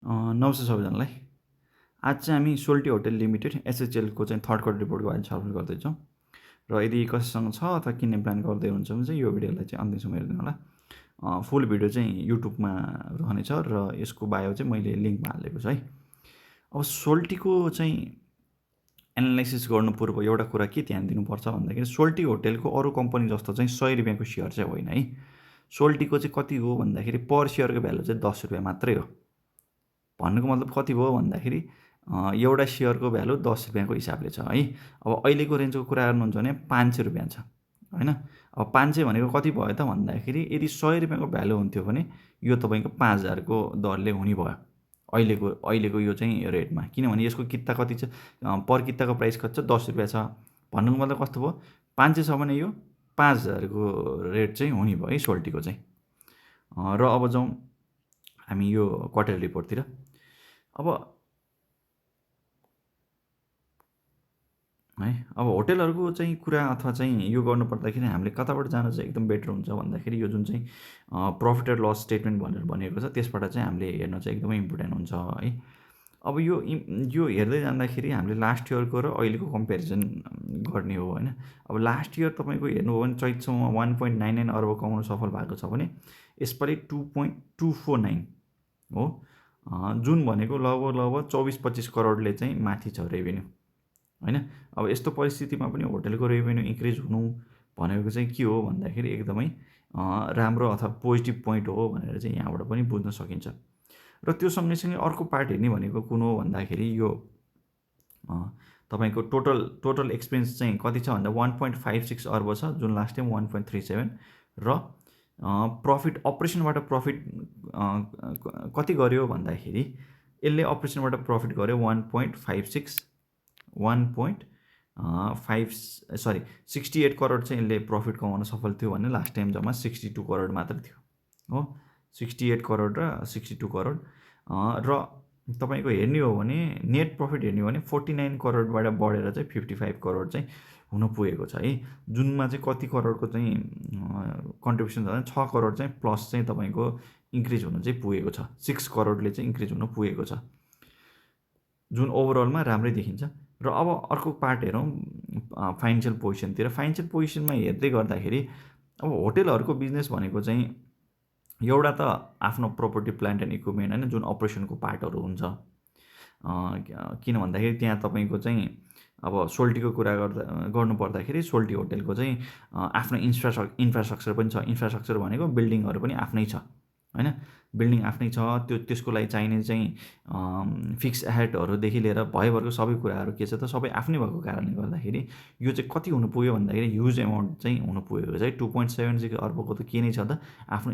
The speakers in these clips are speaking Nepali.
नमस्ते सबैजनालाई। आज चाहिँ हामी सोल्टी होटल लिमिटेड एसएचएलको चाहिँ थर्ड क्वार्टर रिपोर्टको बारेमा छलफल गर्दैछौँ र यदि कसैसँग छ अथवा किन्ने प्लान गर्दै हुन्छ भने चाहिँ यो भिडियोलाई चाहिँ अन्तिमसम्म हेरिदिनु होला। फुल भिडियो चाहिँ युट्युबमा रहनेछ र यसको बायो चाहिँ मैले लिङ्कमा हालेको छु है। अब सोल्टीको चाहिँ एनालाइसिस गर्नु पूर्व एउटा कुरा के ध्यान दिनुपर्छ भन्दाखेरि सोल्टी होटेलको अरू कम्पनी जस्तो चाहिँ 100 रुपियाँको सेयर चाहिँ होइन है। सोल्टीको चाहिँ कति हो भन्दाखेरि पर सेयरको भ्यालु चाहिँ 10 रुपियाँ मात्रै हो। भन्नुको मतलब कति भयो भन्दाखेरि एउटा सेयरको भ्यालु 10 रुपियाँको हिसाबले छ है। अब अहिलेको रेन्जको कुरा गर्नुहुन्छ भने 500 रुपियाँ छ होइन। अब 500 भनेको कति भयो त भन्दाखेरि यदि 100 रुपियाँको भ्यालु हुन्थ्यो भने यो तपाईँको 5000को दरले हुने भयो अहिलेको यो चाहिँ रेटमा। किनभने यसको किता कति छ, पर किताको प्राइस कति छ, 10 रुपियाँ छ। भन्नुको मतलब कस्तो भयो, 500 छ भने यो 5000को रेट चाहिँ हुने भयो है सोल्टीको चाहिँ। र अब जाउँ हामी यो क्वार्टर रिपोर्टतिर। अब है अब होटेलहरूको चाहिँ कुरा अथवा चाहिँ यो गर्नु पर्दाखेरि हामीले कताबाट जानु चाहिँ एकदम बेटर हुन्छ भन्दाखेरि यो जुन चाहिँ प्रफिट एन्ड लस स्टेटमेन्ट भनेर भनिएको छ त्यसबाट चाहिँ हामीले हेर्न चाहिँ एकदमै इम्पोर्टेन्ट हुन्छ है। अब यो हेर्दै जाँदाखेरि हामीले लास्ट इयरको र अहिलेको कम्पेरिजन गर्ने हो होइन। अब लास्ट इयर तपाईँको हेर्नुभयो भने चैतसम्म 1.99 अर्ब कमाउन सफल भएको छ भने यसपालि 2.249 हो। जुन भनेको लगभग 24-25 करोडले चाहिँ माथि छ रेभेन्यू होइन। अब यस्तो परिस्थितिमा पनि होटेलको रेभेन्यू इन्क्रिज हुनु भनेको चाहिँ के हो भन्दाखेरि एकदमै राम्रो अथवा पोजिटिभ पोइन्ट हो भनेर चाहिँ यहाँबाट पनि बुझ्न सकिन्छ। र त्यो सँगैसँगै अर्को पार्ट हेर्ने भनेको कुन हो भन्दाखेरि यो तपाईँको टोटल एक्सपेन्स चाहिँ कति छ भन्दा 1.56 अर्ब छ, जुन लास्ट टाइम 1.37। र प्रफिट अपरेसनबाट प्रफिट कति गर्यो भन्दाखेरि यसले अपरेसनबाट प्रफिट गर्यो 68 करोड चाहिँ यसले प्रफिट कमाउन सफल थियो भने लास्ट टाइम जम्मा 62 करोड मात्र थियो हो। 68 करोड र 62 करोड। र तपाईँको हेर्ने हो भने नेट प्रफिट हेर्ने हो भने 49 करोडबाट बढेर चाहिँ 55 करोड चाहिँ हुन पुगेको छ है। जुनमा चाहिँ कति करोडको चाहिँ कन्ट्रिब्युसन छ भने 6 करोड चाहिँ प्लस चाहिँ तपाईँको इन्क्रिज हुन चाहिँ पुगेको छ, 6 करोडले चाहिँ इन्क्रिज हुन पुगेको छ, जुन ओभरअलमा राम्रै देखिन्छ। र अब अर्को पार्ट हेरौँ फाइनेन्सियल पोजिसनतिर। फाइनेन्सियल पोजिसनमा हेर्दै गर्दाखेरि अब होटेलहरूको बिजनेस भनेको चाहिँ एउटा त आफ्नो प्रोपर्टी प्लान्ट एन्ड इक्विपमेन्ट होइन, जुन अपरेसनको पार्टहरू हुन्छ। किन भन्दाखेरि त्यहाँ तपाईँको चाहिँ अब सोल्टीको कुरा गर्नु पर्दाखेरि सोल्टी होटेलको चाहिँ आफ्नो इन्फ्रास्ट्रक्चर पनि छ। इन्फ्रास्ट्रक्चर भनेको बिल्डिङहरू पनि आफ्नै छ होइन, बिल्डिङ आफ्नै छ। त्यसको लागि चाहिने चाहिँ फिक्स एसेटहरूदेखि लिएर भयभरको सबै कुराहरू के छ त सबै आफ्नै भएको कारणले गर्दाखेरि यो चाहिँ कति हुनु पुग्यो भन्दाखेरि ह्युज एमाउन्ट चाहिँ हुनु पुगेको चाहिँ 2.76 अर्बको त के नै छ त आफ्नो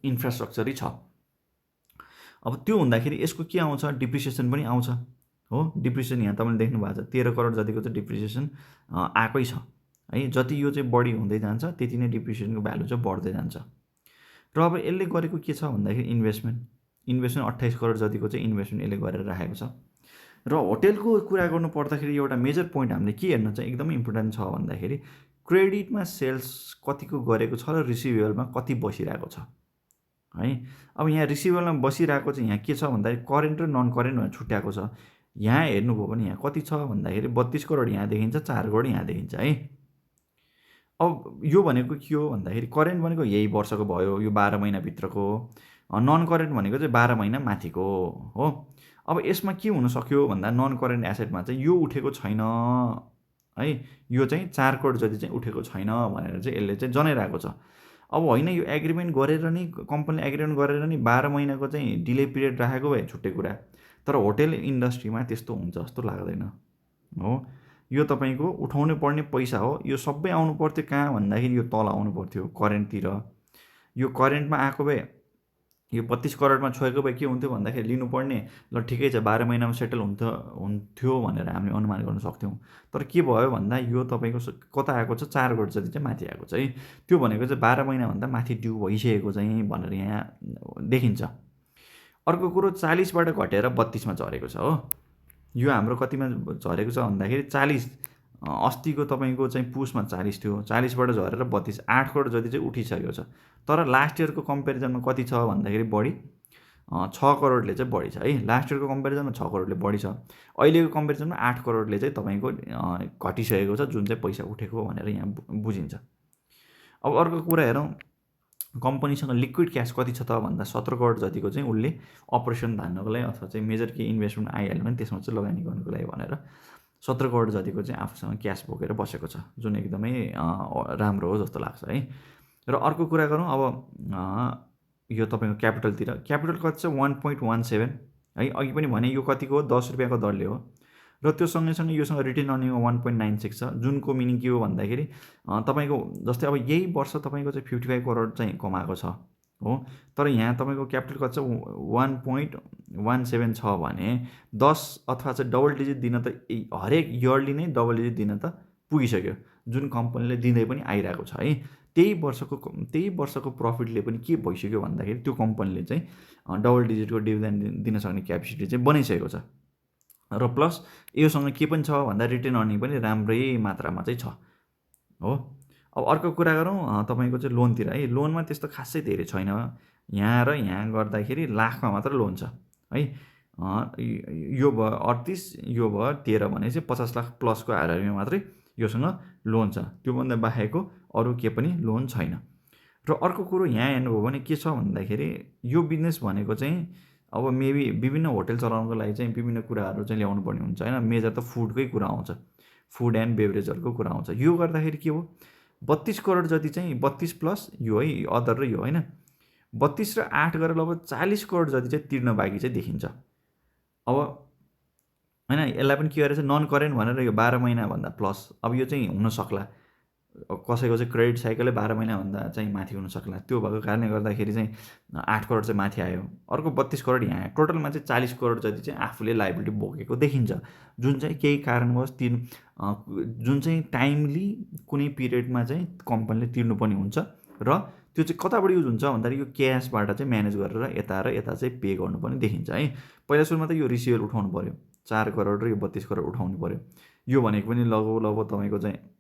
इन्फ्रास्ट्रक्चरै छ। अब त्यो हुँदाखेरि यसको के आउँछ, डिप्रिसिएसन पनि आउँछ हो। डिप्रिसिएसन यहाँ तपाईँले देख्नु भएको छ 13 करोड जतिको चाहिँ डिप्रिसिएसन आएकै छ है। जति यो चाहिँ बढी हुँदै जान्छ त्यति नै डिप्रिसिएसनको भ्यालु चाहिँ बढ्दै जान्छ। र अब यसले गरेको के छ भन्दाखेरि इन्भेस्टमेन्ट 28 करोड जतिको चाहिँ इन्भेस्टमेन्ट यसले गरेर राखेको छ। र होटेलको कुरा गर्नु पर्दाखेरि एउटा मेजर पोइन्ट हामीले के हेर्न चाहिँ एकदमै इम्पोर्टेन्ट छ भन्दाखेरि क्रेडिटमा सेल्स कतिको गरेको छ र रिसिभेबलमा कति बसिरहेको छ है। अब यहाँ रिसिभेबलमा बसिरहेको चाहिँ यहाँ के छ भन्दाखेरि करेन्ट र नन करेन्ट भनेर छुट्याएको छ। यहाँ हेर्नुभयो भने यहाँ कति छ भन्दाखेरि 32 करोड यहाँ देखिन्छ, 4 करोड यहाँ देखिन्छ है। अब यो भनेको के हो भन्दाखेरि करेन्ट भनेको यही वर्षको भयो, यो 12 महिनाभित्रको हो। नन करेन्ट भनेको चाहिँ 12 महिना माथिको हो। अब यसमा के हुन सक्यो भन्दा नन करेन्ट एसेटमा चाहिँ यो उठेको छैन है, यो चाहिँ 4 करोड जति चाहिँ उठेको छैन भनेर चाहिँ यसले चाहिँ जनाइरहेको छ। अब होइन, यो एग्रिमेन्ट गरेर नि कम्पनीले एग्रिमेन्ट गरेर नि 12 महिनाको चाहिँ डिले पिरियड राखेको भए छुट्टै कुरा, तर होटेल इन्डस्ट्रीमा त्यस्तो हुन्छ जस्तो लाग्दैन हो। यो तपाईँको उठाउनु पर्ने पैसा हो, यो सबै आउनु पर्थ्यो कहाँ भन्दाखेरि यो तल आउनु पर्थ्यो करेन्टतिर। यो करेन्टमा आएको भए यो 32 करोडमा छोएको भए के हुन्थ्यो भन्दाखेरि लिनुपर्ने ल ठिकै छ 12 महिनामा सेटल हुन्थ्यो भनेर हामीले अनुमान गर्न सक्थ्यौँ। तर के भयो भन्दा यो तपाईँको कता आएको छ 4 करोड जति चाहिँ माथि आएको छ है। त्यो भनेको चाहिँ 12 महिनाभन्दा माथि ड्यू भइसकेको चाहिँ भनेर यहाँ देखिन्छ। अर्को कुरो 40बाट घटेर 32मा झरेको छ हो। यो हाम्रो कतिमा झरेको छ भन्दाखेरि 40 अस्तिको तपाईँको चाहिँ पुसमा 40 थियो, 40बाट झरेर 32, 8 करोड जति चाहिँ उठिसकेको छ। तर लास्ट इयरको कम्पेरिजनमा कति छ भन्दाखेरि बढी 6 करोडले चाहिँ बढी छ है। लास्ट इयरको कम्पेरिजनमा 6 करोडले बढी छ। अहिलेको कम्पेरिजनमा 8 करोडले चाहिँ तपाईँको घटिसकेको छ, जुन चाहिँ पैसा उठेको भनेर यहाँ बुझिन्छ। अब अर्को कुरा हेरौँ, कम्पनीसँग लिक्विड क्यास कति छ त भन्दा 17 करोड जतिको चाहिँ उसले अपरेसन धान्नको लागि अथवा चाहिँ मेजर केही इन्भेस्टमेन्ट आइहाल्यो भने त्यसमा चाहिँ लगानी गर्नुको लागि भनेर 17 करोड जतिको चाहिँ आफूसँग क्यास बोकेर बसेको छ, जुन एकदमै राम्रो हो जस्तो लाग्छ है। र अर्को कुरा गरौँ अब यो तपाईँको क्यापिटलतिर, क्यापिटल कति छ 1.17 है। अघि पनि भने यो कतिको हो, 10 रुपियाँको दरले हो। र त्यो सँगैसँगै योसँग रिटर्न अर्निङ 1.96 छ, जुनको मिनिङ के हो भन्दाखेरि तपाईँको जस्तै अब यही वर्ष तपाईँको चाहिँ 55 करोड चाहिँ कमाएको छ हो, तर यहाँ तपाईँको क्यापिटल कति छ 1.17 छ भने 10 अथवा चाहिँ डबल डिजिट दिन त हरेक इयरली नै डबल डिजिट दिन त पुगिसक्यो, जुन कम्पनीले दिँदै पनि आइरहेको छ है। त्यही वर्षको प्रफिटले पनि के भइसक्यो भन्दाखेरि त्यो कम्पनीले चाहिँ डबल डिजिटको डिभिडेन्ड दिन सक्ने क्यापेसिटी चाहिँ बनाइसकेको छ। र प्लस योसँग के पनि छ भन्दा रिटर्न अर्निङ पनि राम्रै मात्रामा चाहिँ छ हो। अब अर्को कुरा गरौँ तपाईँको चाहिँ लोनतिर है। लोनमा त्यस्तो खासै धेरै छैन, यहाँ र यहाँ गर्दाखेरि लाखमा मात्र लोन छ है। यो भयो 38, यो भयो 13 भने चाहिँ 50 लाख प्लसको हाराहारीमा मात्रै योसँग लोन छ, त्योभन्दा बाहेकको अरू के पनि लोन छैन। र अर्को कुरो यहाँ हेर्नुभयो भने के छ भन्दाखेरि यो बिजनेस भनेको चाहिँ अब मेबी विभिन्न होटल चलाउनको लागि चाहिँ विभिन्न कुराहरू चाहिँ ल्याउनु पर्ने हुन्छ होइन। मेजर त फुडकै कुरा आउँछ, फुड एन्ड बेभरेजहरूको कुरा आउँछ। यो गर्दाखेरि के हो 32 करोड जति चाहिँ 32 प्लस यो है अदर र यो होइन, 32 र 8 गरेर लगभग 40 करोड जति चाहिँ तिर्न बाँकी चाहिँ देखिन्छ। अब होइन यसलाई पनि के गरेर चाहिँ नन करेन्ट भनेर यो 12 महिनाभन्दा प्लस, अब यो चाहिँ हुनसक्ला कसैको चाहिँ क्रेडिट साइकलै 12 महिनाभन्दा चाहिँ माथि हुनसक्ला, त्यो भएको कारणले गर्दाखेरि चाहिँ 8 करोड चाहिँ माथि आयो। अर्को 32 करोड यहाँ आयो, टोटलमा चाहिँ 40 करोड जति चाहिँ आफूले लाइबिलिटी बोकेको देखिन्छ, जुन चाहिँ केही कारणवश जुन चाहिँ टाइमली कुनै पिरियडमा चाहिँ कम्पनीले तिर्नुपर्ने हुन्छ। र त्यो चाहिँ कताबाट युज हुन्छ भन्दाखेरि यो क्यासबाट चाहिँ म्यानेज गरेर यता र यता चाहिँ पे गर्नुपर्ने देखिन्छ है। पहिला सुरुमा त यो रिसिभल उठाउनु पऱ्यो 4 करोड र यो 32 करोड उठाउनु पऱ्यो, यो भनेको पनि लगभग तपाईँको चाहिँ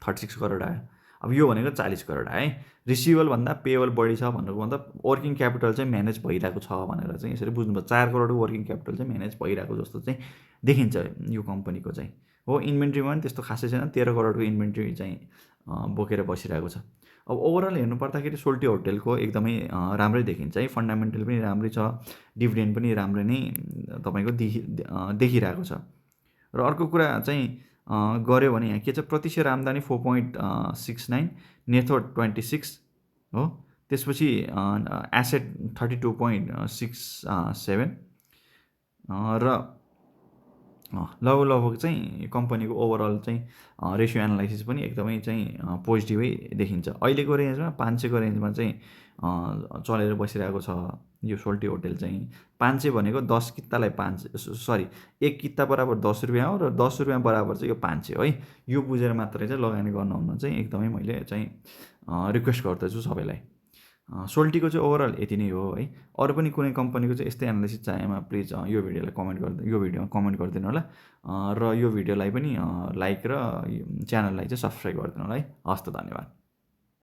36 करोड आयो। अब यो भनेको 40 करोड आयो है। रिसिभल भन्दा पेएबल बढी छ भन्नुको मतलब वर्किङ क्यापिटल चाहिँ म्यानेज भइरहेको छ भनेर चाहिँ यसरी बुझ्नुपर्छ। 4 करोडको वर्किङ क्यापिटल चाहिँ म्यानेज भइरहेको जस्तो चाहिँ देखिन्छ यो कम्पनीको चाहिँ हो। इन्भेन्ट्रीमा पनि त्यस्तो खासै छैन, 13 करोडको इन्भेन्ट्री चाहिँ बोकेर बसिरहेको छ। अब ओभरअल हेर्नु पर्दाखेरि सोल्टी होटेलको एकदमै राम्रै देखिन्छ है, फन्डामेन्टल पनि राम्रै छ, डिभिडेन्ड पनि राम्रै नै तपाईँको देखिरहेको छ। र अर्को कुरा चाहिँ गऱ्यो भने यहाँ के छ, प्रति सेयर आम्दानी 4.69, नेटवर्थ 26 हो, त्यसपछि एसेट 32.67 र लगभग चाहिँ कम्पनीको ओभरअल चाहिँ रेसियो एनालाइसिस पनि एकदमै चाहिँ पोजिटिभै देखिन्छ। अहिलेको रेन्जमा 500को रेन्जमा चाहिँ चलेर बसिरहेको छ यो सोल्टी होटेल चाहिँ। 500 भनेको 10 कितालाई 1 किता बराबर 10 रुपियाँ हो र 10 रुपियाँ बराबर चाहिँ यो 500 है। यो बुझेर मात्रै चाहिँ लगानी गर्नुहुन चाहिँ एकदमै मैले चाहिँ रिक्वेस्ट गर्दछु सबैलाई। सोल्टीको चाहिँ ओभरअल यति नै हो है। अरू पनि कुनै कम्पनीको चाहिँ यस्तै एनालाइसिस चाहेमा प्लिज यो भिडियोमा कमेन्ट गरिदिनु होला र यो भिडियोलाई पनि लाइक र च्यानललाई चाहिँ सब्सक्राइब गरिदिनु होला है। हस् त, धन्यवाद।